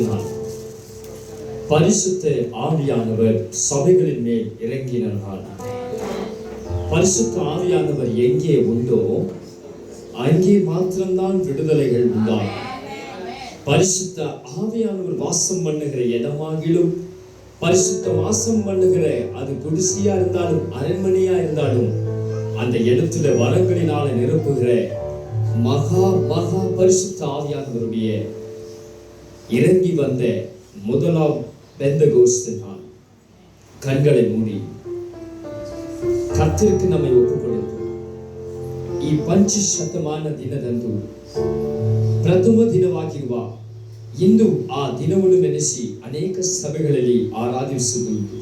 நாள். பரிசுத்த ஆவியானவர் சபைகளின் மேல் இறங்கின நாள். பரிசுத்த ஆவியானவர் எங்கே உண்டோ அங்கே மாத்திரம்தான் விடுதலைகள் உண்டாகும். பரிசுத்த ஆவியானவர் வாசம் பண்ணுகிற இடமாகிலும், பரிசுத்த வாசம் பண்ணுகிற அது குடிசையா இருந்தாலும் அரண்மனையா இருந்தாலும், அந்த இடத்துல வரங்களினால நிரப்புகிற மகா மகா பரிசுத்த ஆவியானவருடைய இறங்கி வந்த முதலாம் பெந்தகோஸ்து நாள். கண்களை மூடி ಕರ್ತರಿಗೆ ನಮ್ಮೆ ಒಪ್ಪಿಕೊಳ್ಳುವುದು. ಈ ಪಂಚಶತಮಾನ ದಿನದಂದು ಪ್ರಥಮ ದಿನವಾಗಿರುವ ಇಂದು ಆ ದಿನವನ್ನು ನೆನೆಸಿ ಅನೇಕ ಸಭೆಗಳಲ್ಲಿ ಆರಾಧಿಸುವುದು.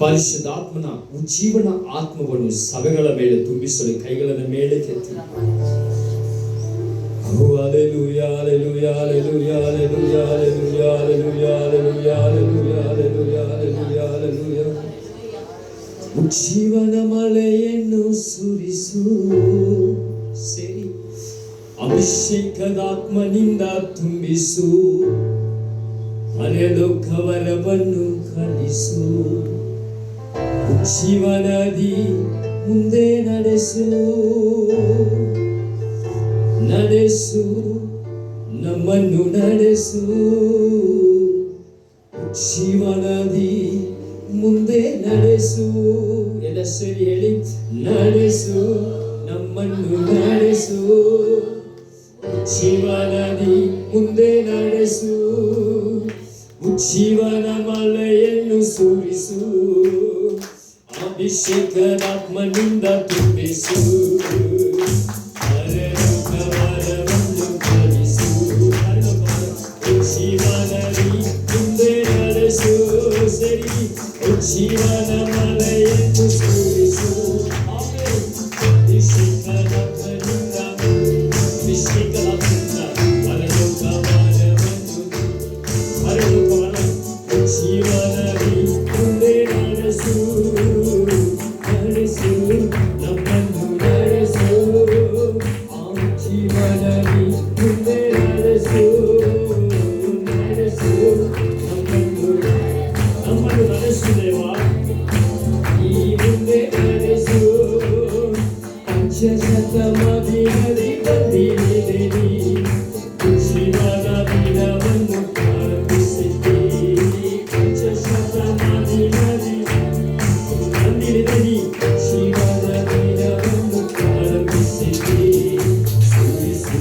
ಪರಿಶುದ್ಧಾತ್ಮನ ಉಜ್ಜೀವನ ಆತ್ಮವನ್ನು ಸಭೆಗಳ ಮೇಲೆ ತುಂಬಿಸಲು ಕೈಗಳ ಮೇಲೆ ಕೆತ್ತಿ Hallelujah, hallelujah, hallelujah, hallelujah, hallelujah, hallelujah, hallelujah, hallelujah, hallelujah, hallelujah, hallelujah. ಉಜ್ಜೀವನ ಮಳೆಯನ್ನು ಸುರಿಸು, ಸರಿ ಅಭಿಷೇಕದಾತ್ಮನಿಂದ ತುಂಬಿಸು, ಅರೆಲೋಕವರವನ್ನು ಕಲಿಸು, ಉಜ್ಜೀವನದಿ ಮುಂದೆ ನಡೆಸು, ನಡೆಸು ನಮ್ಮನ್ನು ನಡೆಸು, ಜೀವನದಿ ಮುಂದೆ ನಡೆಸು. ಎಲ್ಲ ಸೇರಿ ಹೇಳಿ, ನಡೆಸು ನಮ್ಮನ್ನು ನಡೆಸು, ಜೀವನದಿ ಮುಂದೆ ನಡೆಸು, ಉಜ್ಜೀವನ ಮಳೆಯನ್ನು ಸುರಿಸು, ಅಭಿಷೇಕದಾತ್ಮನಿಂದ ತುಂಬಿಸು, ಜೀವನ ಮಳೆಯನ್ನು ಸುರಿಸು, ಅಭಿಷೇಕದಾತ್ಮನಿಂದ ಪರಲೋಕವನ್ನು ಜೀವನದಿ ಮುಂದೆ ನಡೆಸು, ನಡೆಸು ನಮ್ಮನ್ನು ನಡೆಸು, ಆ ಜೀವನದಿ ಮುಂದೆ ನಡೆಸು, ನಡೆಸು ನಮ್ಮನ್ನು ನಡೆಸು ದೇವಾ, ಈ ಮುಂದೆ ನಡೆಸು. ಪಂಚಶತಮಾನದಿ ಬಂದಿದ್ದೀರಿ, ಶಿವನ ದಿನವನ್ನು ಪ್ರಾರಂಭಿಸಿದ್ದೀರಿ. ಪಂಚಶತಮಾನದಿ ಬಂದಿದ್ದೀರಿ, ಶಿವನ ದಿನವನ್ನು ಪ್ರಾರಂಭಿಸಿದ್ದೀರಿ. ಸುರಿಸು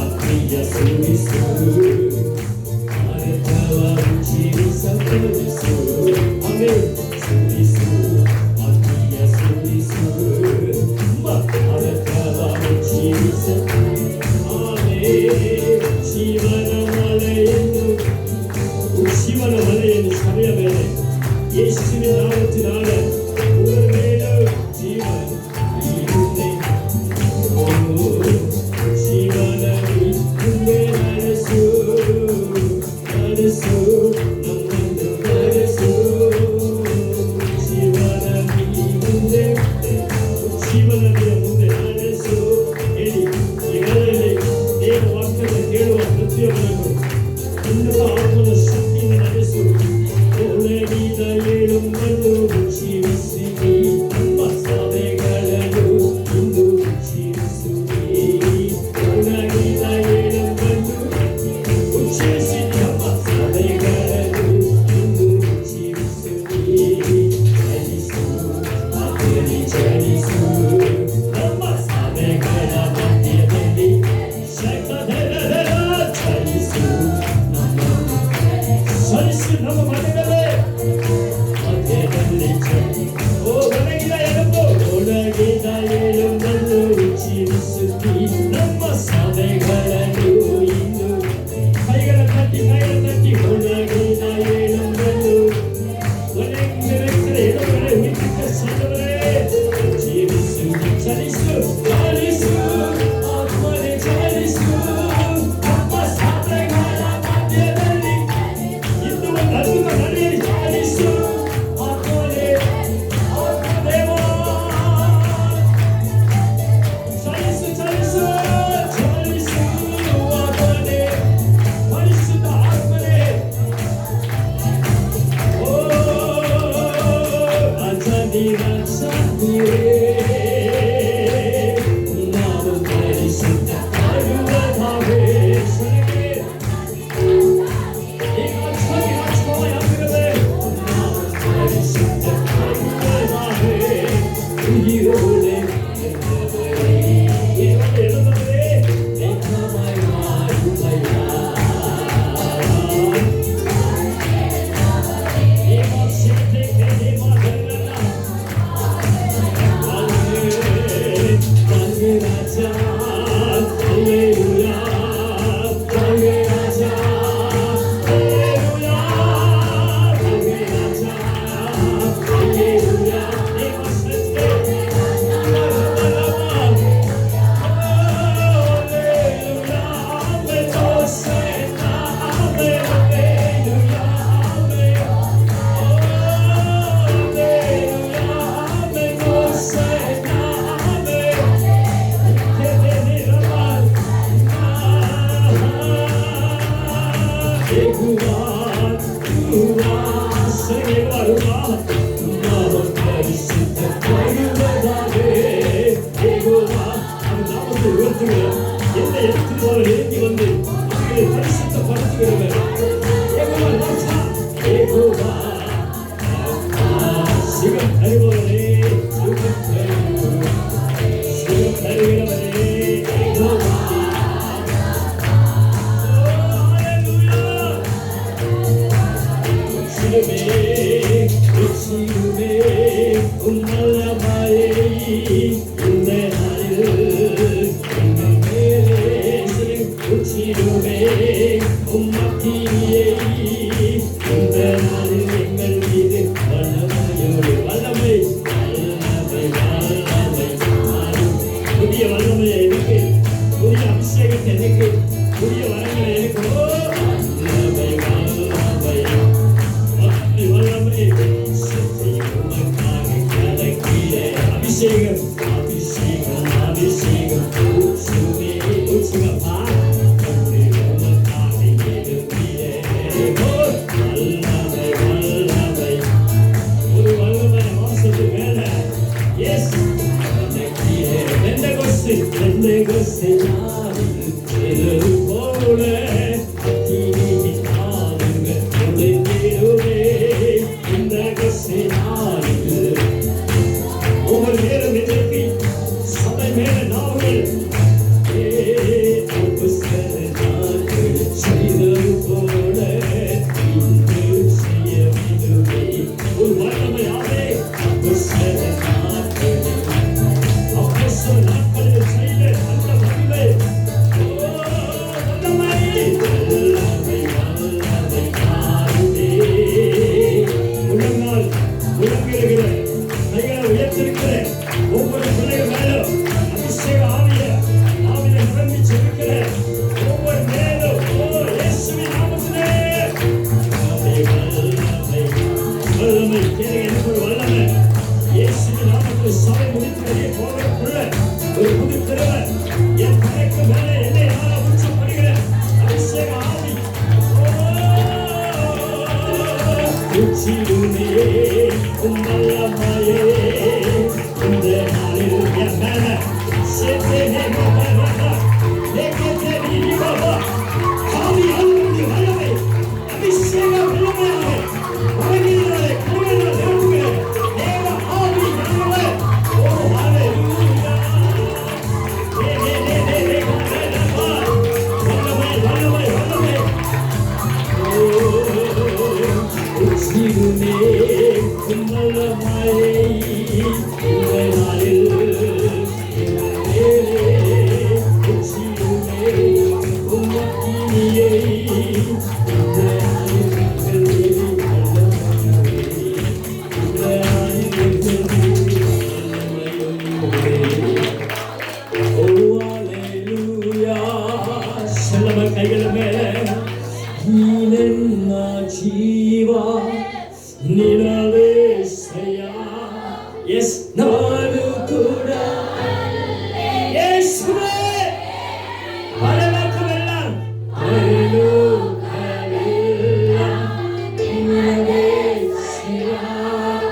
ಆತ್ಮೀಯ ಸುರಿಸು, ಭಾರತವನ್ನು ಜೀವಿಸಲು ಆಮೇಲೆ ಸುರಿಸು ಆತ್ಮೀಯ ಸುರಿಸು, ಭಾರತವನ್ನು ಜೀವಿಸಲು ಜೀವನ ಮಳೆಯನ್ನು, ಜೀವನ ಮಳೆಯನ್ನು ಸಭೆಯ ಮೇಲೆ ಯೇಸುವಿನ ನಾಮத்தினால உங்கள் மேலே ஜீவன் ಮುಂದೆ ಜೀವನದಿ ಮುಂದೆ ನಡೆಸು, ನಡೆಸು ನಮ್ಮನ್ನು ನಡೆಸು, ಜೀವನದಿ ಮುಂದೆ, ಜೀವನದಿಯ ಮುಂದೆ ನಡೆಸು. ಹೇಳಿ, ಈಗಾಗಲೇ ದೇವ ವಾಕ್ಯದ ಕೇಳುವ ಪ್ರತಿಯೊಬ್ಬರನ್ನು ಉನ್ನತ ಆತ್ಮನ ಶಕ್ತಿಯಿಂದ ನಡೆಸು. ಒಳಗಿದ ಏಳುಮ್ಮನ್ನು ಜೀವಿಸು.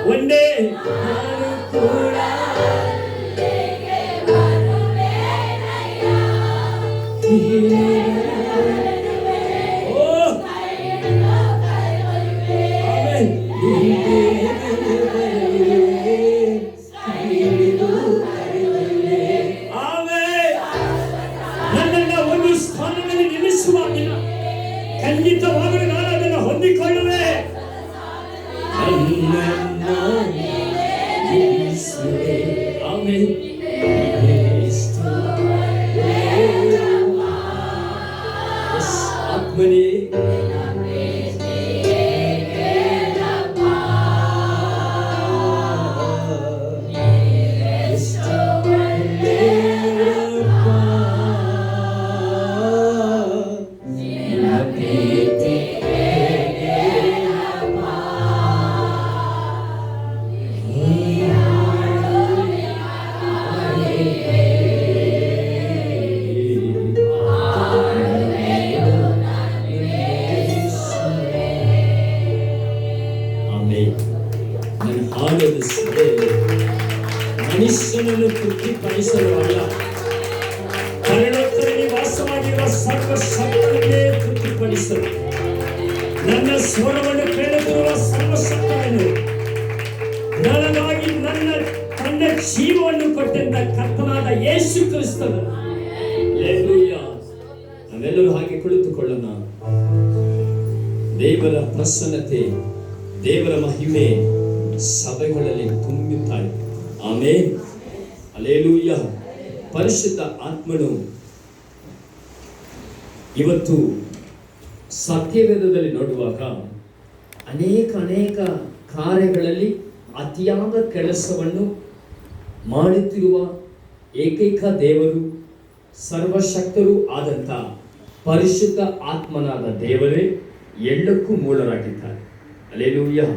One day ನಾನು ಕೂಡ ನನ್ನನ್ನು ಒಂದು ಸ್ಥಾನದಲ್ಲಿ ನಿಲ್ಲಿಸುವಾಗಿಲ್ಲ. ಖಂಡಿತವಾಗಲೂ ನಾನು ಅದನ್ನು ಹೊಂದಿಕೊಳ್ಳುವೆ. ಆಮೆನ್. ಆತ್ಮನೇ ಮನುಷ್ಯನನ್ನು ತೃಪ್ತಿಪಡಿಸಲು ಅಲ್ಲ, ಪರಲೋಕದಲ್ಲಿ ವಾಸವಾಗಿರುವ ಸರ್ವಶಕ್ತನನ್ನೇ ತೃಪ್ತಿಪಡಿಸಲು. ನನ್ನ ಸ್ವರವನ್ನು ಕೇಳುತ್ತಿರುವ ಸರ್ವಶಕ್ತನನ್ನು, ನನಗಾಗಿ ತನ್ನ ಜೀವವನ್ನು ಕೊಟ್ಟಂತ ಕರ್ತನಾದ ಯೇಸು ಕ್ರಿಸ್ತನು. ನಾವೆಲ್ಲರೂ ಹಾಗೆ ಕುಳಿತುಕೊಳ್ಳೋಣ. ದೇವರ ಪ್ರಸನ್ನತೆ, ದೇವರ ಮಹಿಮೆ ಸಭೆಗಳಲ್ಲಿ ತುಂಬುತ್ತಾರೆ. ಆಮೆನ್. ಹಲ್ಲೆಲೂಯಾ. ಪರಿಶುದ್ಧ ಆತ್ಮನು ಇವತ್ತು ಸತ್ಯವೇದದಲ್ಲಿ ನೋಡುವಾಗ ಅನೇಕ ಕಾರ್ಯಗಳಲ್ಲಿ ಅತಿಯಾದ ಕೆಲಸವನ್ನು ಮಾಡುತ್ತಿರುವ ಏಕೈಕ ದೇವರು, ಸರ್ವಶಕ್ತರು ಆದಂಥ ಪರಿಶುದ್ಧ ಆತ್ಮನಾದ ದೇವರೇ ಎಲ್ಲಕ್ಕೂ ಮೂಲರಾಗಿದ್ದಾರೆ. ಹಲ್ಲೆಲೂಯಾ.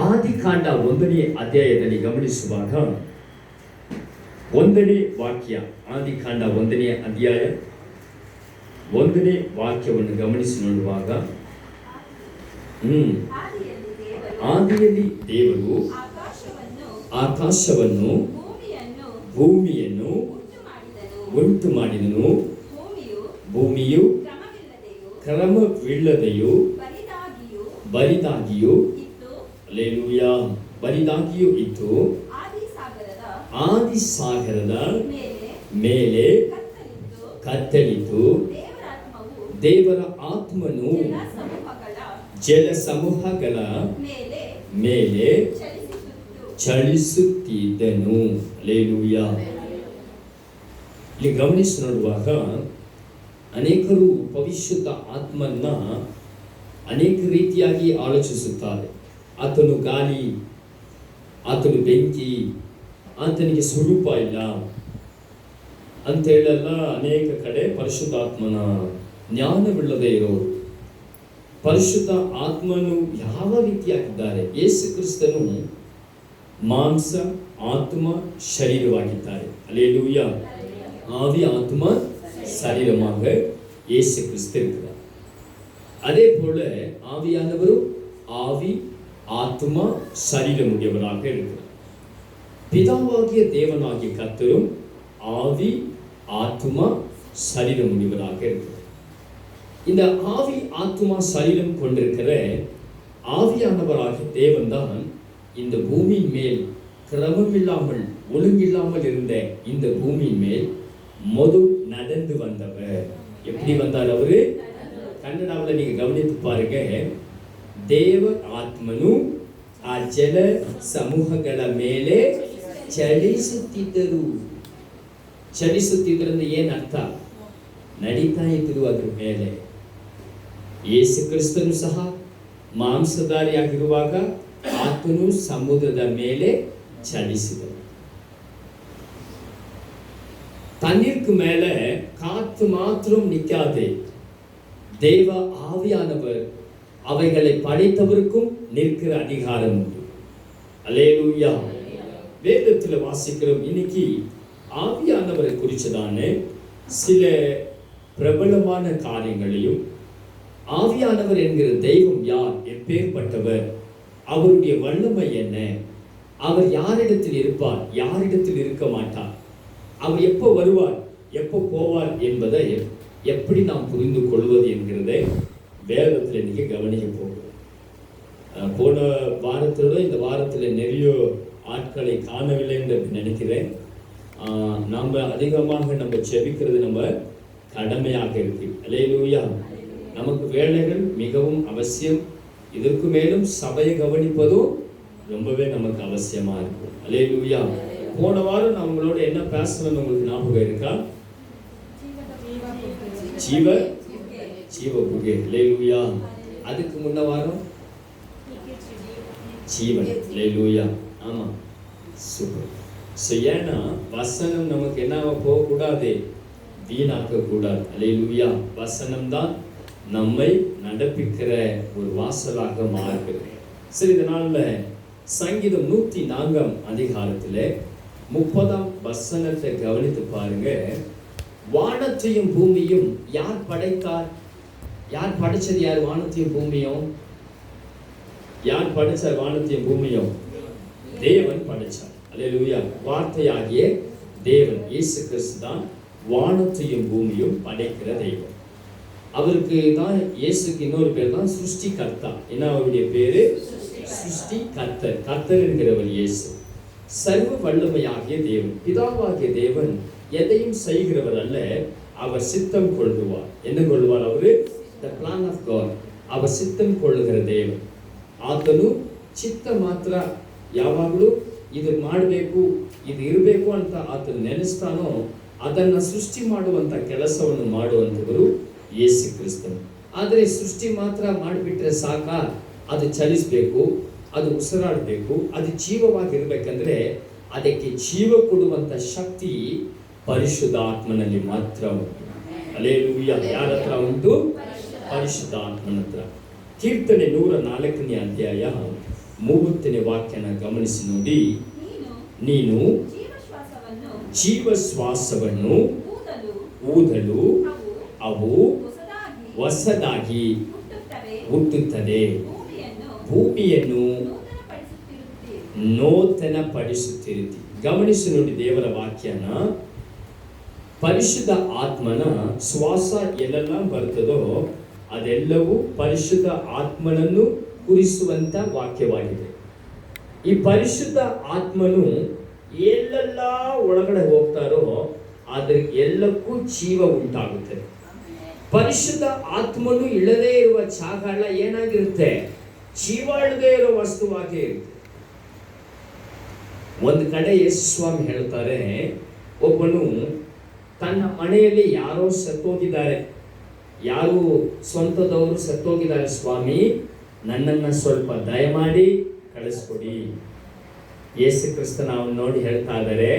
ಆದಿಕಾಂಡ 1ನೇ ಅಧ್ಯಾಯದಲ್ಲಿ ಗಮನಿಸುವಾಗ 1ನೇ ವಾಕ್ಯ, ಆದಿಕಾಂಡ 1ನೇ ಅಧ್ಯಾಯ 1ನೇ ವಾಕ್ಯವನ್ನು ಗಮನಿಸಿ ನೋಡುವಾಗ, ಆದಿಯಲ್ಲಿ ದೇವರು ಆಕಾಶವನ್ನು ಭೂಮಿಯನ್ನು ಉಂಟು ಮಾಡಿದನು. ಭೂಮಿಯು ಕ್ರಮವಿಲ್ಲದೆಯೂ ಬರಿದಾಗಿಯೂ ಹಲ್ಲೆಲೂಯಾ ಬರಿದಾಗಿಯೂ ಇತ್ತು. ಆದಿಸಾಗರದ ಮೇಲೆ ಕತ್ತಲಿತು. ದೇವರ ಆತ್ಮನು ಜಲಸಮೂಹಗಳ ಮೇಲೆ ಚಲಿಸುತ್ತಿದ್ದನು. ಹಲ್ಲೆಲೂಯಾ. ಇಲ್ಲಿ ಗಮನಿಸಿ ನೋಡುವಾಗ ಅನೇಕರು ಪರಿಶುದ್ಧ ಆತ್ಮನ್ನ ಅನೇಕ ರೀತಿಯಾಗಿ ಆಲೋಚಿಸುತ್ತಾರೆ. ಆತನು ಗಾಳಿ, ಆತನು ಬೆಂಕಿ, ಆತನಿಗೆ ಸ್ವರೂಪ ಇಲ್ಲ ಅಂತ ಹೇಳಲ್ಲ. ಅನೇಕ ಕಡೆ ಪರಿಶುದ್ಧಾತ್ಮನ ಜ್ಞಾನವಿಲ್ಲದೆ ಇರೋರು. ಪರಿಶುದ್ಧ ಆತ್ಮನು ಯಾವ ರೀತಿಯಾಗಿದ್ದಾರೆ? ಯೇಸು ಕ್ರಿಸ್ತನು ಮಾಂಸ, ಆತ್ಮ, ಶರೀರವಾಗಿದ್ದಾರೆ. ಹಲ್ಲೆಲೂಯಾ. ஆவி ஆத்மா சரீரமாக இயேசு கிறிஸ்து இருக்கிறார். அதே போல ஆவியானவரும் ஆவி ஆத்மா சரீரம் உடையவராக இருக்கிறார். பிதாவாகிய தேவனாகிய கர்த்தரும் ஆவி ஆத்மா சரீரம் உடையவராக இருக்கிறார். இந்த ஆவி ஆத்மா சரீரம் கொண்டிருக்கிற ஆவியானவராகிய தேவன் தான் இந்த பூமியின் மேல் கிரமமில்லாமல் ஒழுங்கில்லாமல் இருந்த இந்த பூமியின் மேல் முதல் நடந்து வந்தவர். எப்படி வந்தார் அவரு? கன்னடாவில் நீங்க கவனித்து பாருங்க. ದೇವ ಆತ್ಮನು ಆ ಜಲ ಸಮೂಹಗಳ ಮೇಲೆ ಚಲಿಸುತ್ತಿದ್ದರು. ಚಲಿಸುತ್ತಿದ್ರಿಂದ ಏನರ್ಥ? ನಡೀತಾ ಇದ್ರು ಅದ್ರ ಮೇಲೆ. ಯೇಸು ಕ್ರಿಸ್ತನು ಸಹ ಮಾಂಸಧಾರಿಯಾಗಿರುವಾಗ ಆತನು ಸಮುದ್ರದ ಮೇಲೆ ಚಲಿಸಿದರು. தண்ணீருக்கு மேல காத்து மாத்திரம் நிற்காதே. தேவ ஆவியானவர் அவைகளை படைத்தவருக்கும் நிற்கிற அதிகாரம் உண்டு. அல்லேலூயா. வேதத்தில் வாசிக்கிறோம். இன்னைக்கு ஆவியானவரை குறிச்சதான சில பிரபலமான காரியங்களையும், ஆவியானவர் என்கிற தெய்வம் யார், எப்பேற்பட்டவர், அவருடைய வல்லமை என்ன, அவர் யாரிடத்தில் இருப்பார், யாரிடத்தில் இருக்க மாட்டார், அவர் எப்போ வருவார், எப்போ போவார் என்பதை எப்படி நாம் புரிந்து கொள்வது என்கிறதை வேதத்தில் இன்னைக்கு கவனிக்க போகிறோம். போன வாரத்தோட இந்த வாரத்தில் நிறைய ஆட்களை காணவில்லை என்று நினைக்கிறேன். நம்ம அதிகமாக நம்ம செபிக்கிறது நம்ம கடமையாக இருக்கு. அல்லேலூயா. நமக்கு வேலைகள் மிகவும் அவசியம். இதற்கு மேலும் சபையை கவனிப்பதும் ரொம்பவே நமக்கு அவசியமா இருக்கும். அல்லேலூயா. போன வாரம் நான் உங்களோட என்ன பேசணும்னு உங்களுக்கு ஞாபகம் இருக்கா? ஜீவ புகை. அல்லேலூயா. அதுக்கு முன்ன வாரம் ஜீவன். அல்லேலூயா. ஆமா, சூப்பர். ஏன்னா வசனம் நமக்கு என்ன போகக்கூடாது, வீணாக்க கூடாது. அல்லேலூயா. வசனம் தான் நம்மை நடப்பிக்கிற ஒரு வாசலாக மாறுகிறது. சரி, இதனால சங்கீதம் 104 அதிகாரத்தில் 30 வசனத்தை கவனித்து பாருங்க. வானத்தையும் பூமியும் யார் படைத்தார்? யார் படைச்சது? யார் வானத்தையும் பூமியும்? யார் படைச்சார் வானத்தையும் பூமியும்? தேவன் படைச்சார். அல்லேலூயா. வார்த்தையாகிய தேவன் இயேசு கிறிஸ்து தான் வானத்தையும் பூமியும் படைக்கிற தெய்வம். அவருக்கு தான், இயேசுக்கு இன்னொரு பேர் தான் சிருஷ்டி கர்த்தா. என்ன அவருடைய பேரு? சிருஷ்டி கர்த்தர். கர்த்தர் என்கிறவர் இயேசு. சர்வ வல்லமையாகிய தேவன், பிதாவாகிய தேவன் எதையும் செய்கிறவர் அல்ல, அவர் சித்தம் கொள்ளுவார். என்ன கொள்ளுவார்? அவரு the plan of God. அவர் சித்தம் கொள்ளுகிற ದೇವನ್. ಆತನು ಚಿತ್ತ ಮಾತ್ರ ಯಾವಾಗಲೂ ಇದು ಮಾಡಬೇಕು, ಇದು ಇರಬೇಕು ಅಂತ ಆತನು ನೆನೆಸ್ತಾನೋ ಅದನ್ನು ಸೃಷ್ಟಿ ಮಾಡುವಂಥ ಕೆಲಸವನ್ನು ಮಾಡುವಂಥವರು ಯೇಸು ಕ್ರಿಸ್ತನು. ಆದರೆ ಸೃಷ್ಟಿ ಮಾತ್ರ ಮಾಡಿಬಿಟ್ರೆ ಸಾಕ? ಅದು ಚಲಿಸಬೇಕು, ಅದು ಉಸಿರಾಡಬೇಕು, ಅದು ಜೀವವಾಗಿರಬೇಕಂದ್ರೆ ಅದಕ್ಕೆ ಜೀವ ಕೊಡುವಂಥ ಶಕ್ತಿ ಪರಿಶುದ್ಧಾತ್ಮನಲ್ಲಿ ಮಾತ್ರ ಉಂಟು. ಹಲ್ಲೆಲೂಯಾ. ಯಾರ ಹತ್ರ ಉಂಟು? ಪರಿಶುದ್ಧಾತ್ಮನ ಹತ್ರ. ಕೀರ್ತನೆ 104ನೇ ಅಧ್ಯಾಯ 30ನೇ ವಾಕ್ಯನ ಗಮನಿಸಿ ನೋಡಿ. ನೀನು ಜೀವಶ್ವಾಸವನ್ನು ಊದಲು ಅವು ಹೊಸದಾಗಿ ಹುಟ್ಟುತ್ತದೆ, ಭೂಮಿಯನ್ನು ನೂತನ ಪಡಿಸುತ್ತಿರುತ್ತಿ. ಗಮನಿಸಿ ನೋಡಿ ದೇವರ ವಾಕ್ಯನ. ಪರಿಶುದ್ಧ ಆತ್ಮನ ಶ್ವಾಸ ಎಲ್ಲೆಲ್ಲ ಬರ್ತದೋ ಅದೆಲ್ಲವೂ ಪರಿಶುದ್ಧ ಆತ್ಮನನ್ನು ಕುರಿಸುವಂತ ವಾಕ್ಯವಾಗಿದೆ. ಈ ಪರಿಶುದ್ಧ ಆತ್ಮನು ಎಲ್ಲೆಲ್ಲ ಒಳಗಡೆ ಹೋಗ್ತಾರೋ ಅದ್ರ ಎಲ್ಲಕ್ಕೂ ಜೀವ ಉಂಟಾಗುತ್ತದೆ. ಪರಿಶುದ್ಧ ಆತ್ಮನು ಇಲ್ಲದೇ ಇರುವ ಜಾಗ ಎಲ್ಲ ಏನಾಗಿರುತ್ತೆ? ಜೀವ ಇಲ್ಲದೇ ಇರೋ ವಸ್ತುವಾಗೇ ಇರುತ್ತೆ. ಒಂದು ಕಡೆ ಯೇಸು ಸ್ವಾಮಿ ಹೇಳ್ತಾರೆ, ಒಬ್ಬನು ತನ್ನ ಮನೆಯಲ್ಲಿ ಯಾರೋ ಸತ್ತೋಗಿದ್ದಾರೆ, ಯಾರು ಸ್ವಂತದವರು ಸತ್ತೋಗಿದ್ದಾರೆ, ಸ್ವಾಮಿ ನನ್ನನ್ನು ಸ್ವಲ್ಪ ದಯಮಾಡಿ ಕಳಿಸ್ಕೊಡಿ. ಯೇಸು ಕ್ರಿಸ್ತನ ಅವನು ನೋಡಿ ಹೇಳ್ತಾ ಇದ್ದಾರೆ,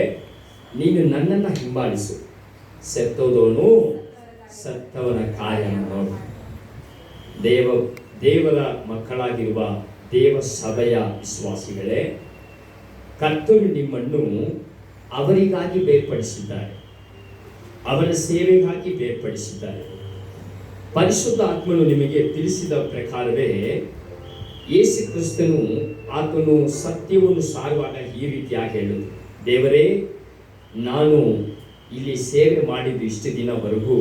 ನೀನು ನನ್ನನ್ನು ಹಿಂಬಾಲಿಸು, ಸತ್ತೋದವನು ಸತ್ತವನ ಕಾರ್ಯ ನೋಡು. ದೇವರ ಮಕ್ಕಳಾಗಿರುವ ದೇವ ಸಭೆಯ ವಿಶ್ವಾಸಿಗಳೇ, ಕರ್ತನು ನಿಮ್ಮನ್ನು ಅವರಿಗಾಗಿ ಬೇರ್ಪಡಿಸಿದ್ದಾರೆ, ಅವರ ಸೇವೆಗಾಗಿ ಬೇರ್ಪಡಿಸಿದ್ದಾರೆ. ಪರಿಶುದ್ಧ ಆತ್ಮನು ನಿಮಗೆ ತಿಳಿಸಿದ ಪ್ರಕಾರವೇ ಯೇಸು ಕ್ರಿಸ್ತನು ಆತನು ಸತ್ಯವನ್ನು ಸಾರುವಾಗ ಈ ರೀತಿಯಾಗಿ ಹೇಳುವುದು, ದೇವರೇ, ನಾನು ಇಲ್ಲಿ ಸೇವೆ ಮಾಡಿದ್ದು ಇಷ್ಟು ದಿನವರೆಗೂ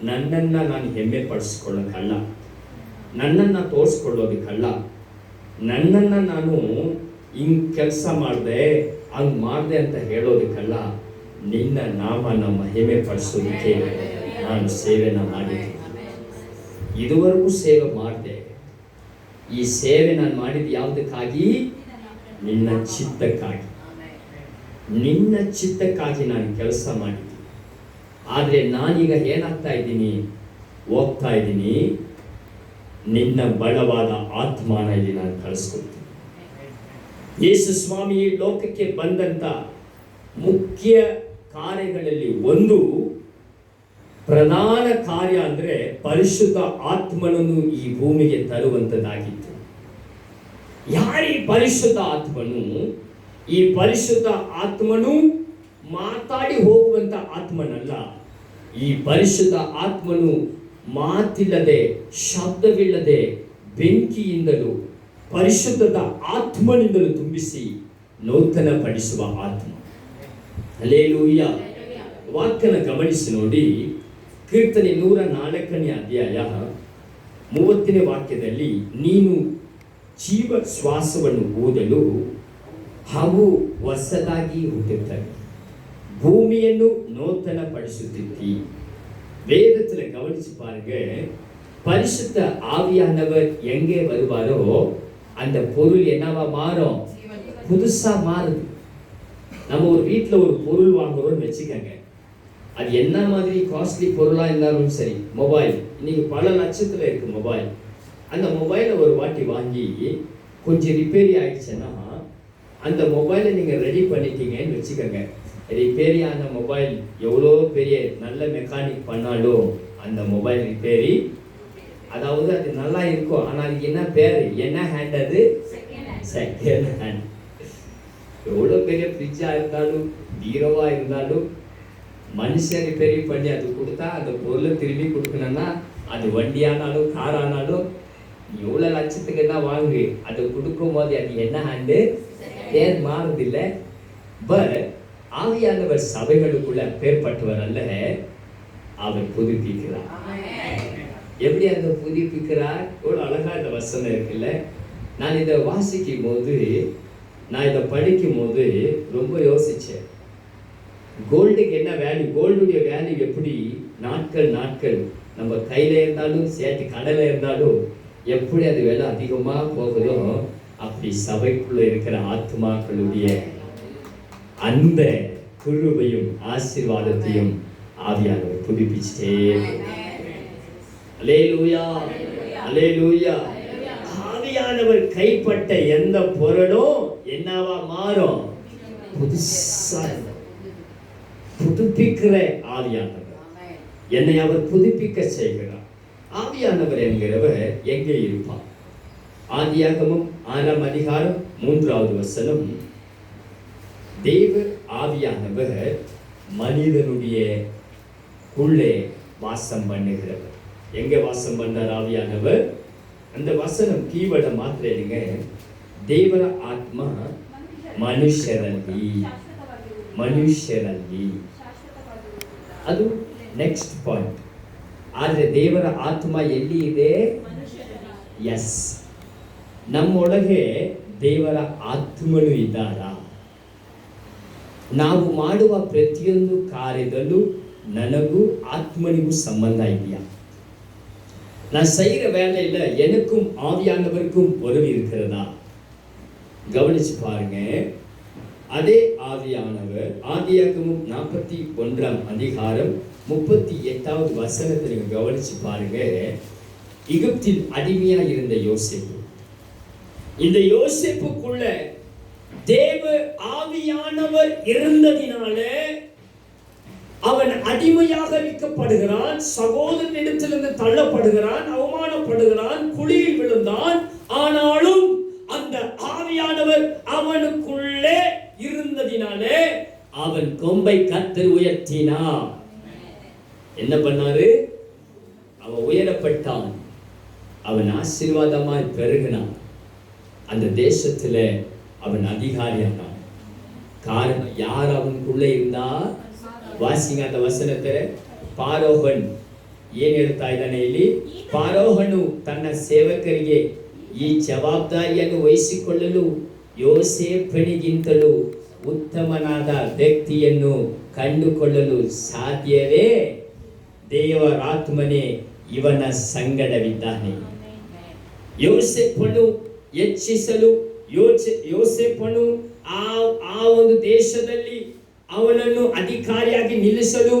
ನನ್ನನ್ನು ನಾನು ಹೆಮ್ಮೆ ಪಡಿಸ್ಕೊಳ್ಳೋಕ್ಕಲ್ಲ, ನನ್ನನ್ನು ತೋರಿಸ್ಕೊಳ್ಳೋದಕ್ಕಲ್ಲ, ನನ್ನನ್ನು ನಾನು ಹಿಂಗೆ ಕೆಲಸ ಮಾಡಿದೆ ಹಂಗೆ ಮಾಡಿದೆ ಅಂತ ಹೇಳೋದಕ್ಕಲ್ಲ, ನಿನ್ನ ನಾಮನ ಮಹಿಮೆ ಪಡಿಸೋದಕ್ಕೆ ನಾನು ಸೇವೆನ ಮಾಡಿದ್ದೆ. ಇದುವರೆಗೂ ಸೇವೆ ಮಾಡಿದೆ. ಈ ಸೇವೆ ನಾನು ಮಾಡಿದ್ದು ಯಾವುದಕ್ಕಾಗಿ? ನಿನ್ನ ಚಿತ್ತಕ್ಕಾಗಿ. ನಿನ್ನ ಚಿತ್ತಕ್ಕಾಗಿ ನಾನು ಕೆಲಸ ಮಾಡಿದ್ದೆ. ಆದರೆ ನಾನೀಗ ಏನಾಗ್ತಾ ಇದ್ದೀನಿ? ಹೋಗ್ತಾ ಇದ್ದೀನಿ, ನಿನ್ನ ಬಲವಾದ ಆತ್ಮನ ಇಲ್ಲಿ ನಾನು ಕಳಿಸ್ಕೊಡ್ತೀನಿ. ಯೇಸು ಸ್ವಾಮಿ ಈ ಲೋಕಕ್ಕೆ ಬಂದಂಥ ಮುಖ್ಯ ಕಾರ್ಯಗಳಲ್ಲಿ ಒಂದು ಪ್ರಧಾನ ಕಾರ್ಯ ಅಂದರೆ ಪರಿಶುದ್ಧ ಆತ್ಮನನ್ನು ಈ ಭೂಮಿಗೆ ತರುವಂಥದ್ದಾಗಿತ್ತು. ಯಾರೀ ಪರಿಶುದ್ಧ ಆತ್ಮನು? ಈ ಪರಿಶುದ್ಧ ಆತ್ಮನು ಮಾತಾಡಿ ಹೋಗುವಂಥ ಆತ್ಮನಲ್ಲ. ಈ ಪರಿಶುದ್ಧ ಆತ್ಮನು ಮಾತಿಲ್ಲದೆ, ಶಬ್ದವಿಲ್ಲದೆ, ಬೆಂಕಿಯಿಂದಲೂ ಪರಿಶುದ್ಧದ ಆತ್ಮನಿಂದಲೂ ತುಂಬಿಸಿ ನೂತನ ಪಡಿಸುವ ಆತ್ಮ. ಹಲ್ಲೆಲೂಯಾ. ವಾಕ್ಯನ ಗಮನಿಸಿ ನೋಡಿ. ಕೀರ್ತನೆ 104ನೇ ಅಧ್ಯಾಯ 30ನೇ ವಾಕ್ಯದಲ್ಲಿ, ನೀನು ಜೀವ ಶ್ವಾಸವನ್ನು ಊದಲು ಹಾಗೂ ಹೊಸದಾಗಿ ಹುಟ್ಟುತ್ತದೆ, பூமிಯನ್ನು நூத்தன படுசுத்தி. வேதத்துல கவனிச்சு பாருங்க, பரிசுத்த ஆவியானவர் எங்கே வருவாரோ அந்த பொருள் என்னவா மாறும்? புதுசா மாறுது. நம்ம ஒரு வீட்டுல ஒரு பொருள் வாங்குறோம்னு வச்சுக்கோங்க, அது என்ன மாதிரி காஸ்ட்லி பொருளா இருந்தாலும் சரி, மொபைல் இன்னைக்கு பல லட்சத்துல இருக்கு மொபைல். அந்த மொபைலை ஒரு வாட்டி வாங்கி கொஞ்சம் ரிப்பேரி ஆயிடுச்சுன்னா அந்த மொபைலை நீங்க ரெடி பண்ணிட்டீங்கன்னு வச்சுக்கோங்க. ரிப்பேரியான மொபைல் எவ்வளோ பெரிய நல்ல மெக்கானிக் பண்ணாலும் அந்த மொபைல் ரிப்பேரி, அதாவது அது நல்லா இருக்கும், ஆனால் அதுக்கு என்ன பேர், என்ன ஹேண்ட், அது செகண்ட் ஹேண்ட். எவ்வளோ பெரிய ஃப்ரிட்ஜாக இருந்தாலும் பீரோவாக இருந்தாலும் மனுஷன் ரிப்பேரி பண்ணி அது கொடுத்தா அந்த பொருளை திரும்பி கொடுக்கணும்னா, அது வண்டியானாலும் காரானாலும் எவ்வளோ லட்சத்துக்கு என்ன வாங்கு, அதை கொடுக்கும் போது அது என்ன ஹேண்டு பேர் மாறுதில்லை. பட் ஆவியானவர் சபைகளுக்குள்ள பேர்பட்டவர் அல்ல, அவர் புதுப்பிக்கிறார். எப்படி அந்த புதுப்பிக்கிறார்? எவ்வளோ அழகா இந்த வசனம் இருக்குல்ல. நான் இதை வாசிக்கும் போது, நான் இதை படிக்கும் போது ரொம்ப யோசிச்சேன். கோல்டுக்கு என்ன வேல்யூ, கோல்டுடைய வேல்யூ எப்படி நாட்கள் நம்ம கையில இருந்தாலும் சேர்த்து கடலை இருந்தாலும் எப்படி அது விலை அதிகமாக போகுதோ, அப்படி சபைக்குள்ள இருக்கிற ஆத்மாக்களுடைய அந்த கிருபையும் ஆசீர்வாதத்தையும் ஆவியானவர் புதுப்பிச்சுட்டே. அல்லேலூயா, அல்லேலூயா. ஆவியானவர் கைப்பட்ட எந்த பொருளும் என்னவா மாறும்? புதுசா. புதுப்பிக்கிற ஆவியானவர் என்னை அவர் புதுப்பிக்க செய்கிறார். ஆவியானவர் என்கிறவர் எங்கே இருப்பார்? ஆதியாகமம் 6ஆம் அதிகாரம் 3வது வசனம், தேவ ஆவியானவர் மனிதனுடைய உள்ளே வாசம் பண்ணுகிறவர். எங்க வாசம் பண்றார் ஆவியானவர்? அந்த வசனம் கீவட மாத்திரங்க, ದೇವರ ಆತ್ಮ ಮನುಷ್ಯರಲ್ಲಿ ಅದು ನೆಕ್ಸ್ಟ್ ಪಾಯಿಂಟ್. ಆದರೆ ದೇವರ ಆತ್ಮ ಎಲ್ಲಿ ಇದೆ? ಎಸ್, ನಮ್ಮೊಳಗೆ ದೇವರ ಆತ್ಮನು ಇದ್ದಾರ. ನಾವು ಮಾಡುವ ಪ್ರತಿಯೊಂದು ಕಾರ್ಯದಲ್ಲೂ ನನಗೂ ஆத்மனிಗೂ ಸಂಬಂಧ ಇದೆಯಾ? நான் செய்கிற வேலையில எனக்கும் ஆவியானவருக்கும் உறவு இருக்கிறதா? கவனிச்சு பாருங்க. அதே ஆவியானவர் ஆதியாகமம் 41ஆம் அதிகாரம் 38வது வசனத்தை நீங்க கவனிச்சு பாருங்க. எகிப்தில் அடிமையா இருந்த யோசேப்பு, இந்த யோசேப்புக்குள்ள தேவ ஆவியானவர் இருந்ததினாலே அவன் அடிமையாக விற்கப்படுகிறான், சகோதரனிடத்திலிருந்து தள்ளப்படுகிறான், அவமானப்படுகிறான், குழியில் விழுந்தான். ஆனாலும் அந்த ஆவியானவர் அவனுக்குள்ளே இருந்ததினாலே அவன் கொம்பை கர்த்தர் உயர்த்தினார். என்ன பண்ணாரு? அவன் உயரப்பட்டான், அவன் ஆசீர்வாதமாய் பெருகினான், அந்த தேசத்துல அவன் அதிகாரியானான். காரணம் யார் அவனுக்குள்ளே இருந்தா? ವಾಸಿಂಗ ಅಂತ ವಸನತೆ ಪಾರೋಹನ್ ಏನು ಹೇಳ್ತಾ ಇದ್ದಾನೆ ಇಲ್ಲಿ? ಪಾರೋಹನು ತನ್ನ ಸೇವಕರಿಗೆ ಈ ಜವಾಬ್ದಾರಿಯನ್ನು ವಹಿಸಿಕೊಳ್ಳಲು ಯೋಸೇಫನಿಗಿಂತಲೂ ಉತ್ತಮನಾದ ವ್ಯಕ್ತಿಯನ್ನು ಕಂಡುಕೊಳ್ಳಲು ಸಾಧ್ಯವೇ? ದೇವರಾತ್ಮನೇ ಇವನ ಸಂಗಡವಿದ್ದಾನೆ. ಯೋಸೇಫನು ಹೆಚ್ಚಿಸಲು ಯೋಸೇಫನು ಆ ಒಂದು ದೇಶದಲ್ಲಿ ಅವನನ್ನು ಅಧಿಕಾರಿಯಾಗಿ ನಿಲ್ಲಿಸಲು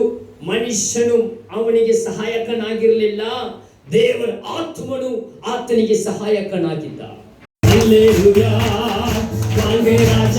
ಮನುಷ್ಯನು ಅವನಿಗೆ ಸಹಾಯಕನಾಗಿರಲಿಲ್ಲ, ದೇವರ ಆತ್ಮನು ಆತನಿಗೆ ಸಹಾಯಕನಾಗಿದ್ದ. ಹಲ್ಲೆಲೂಯಾ, ರಾಜ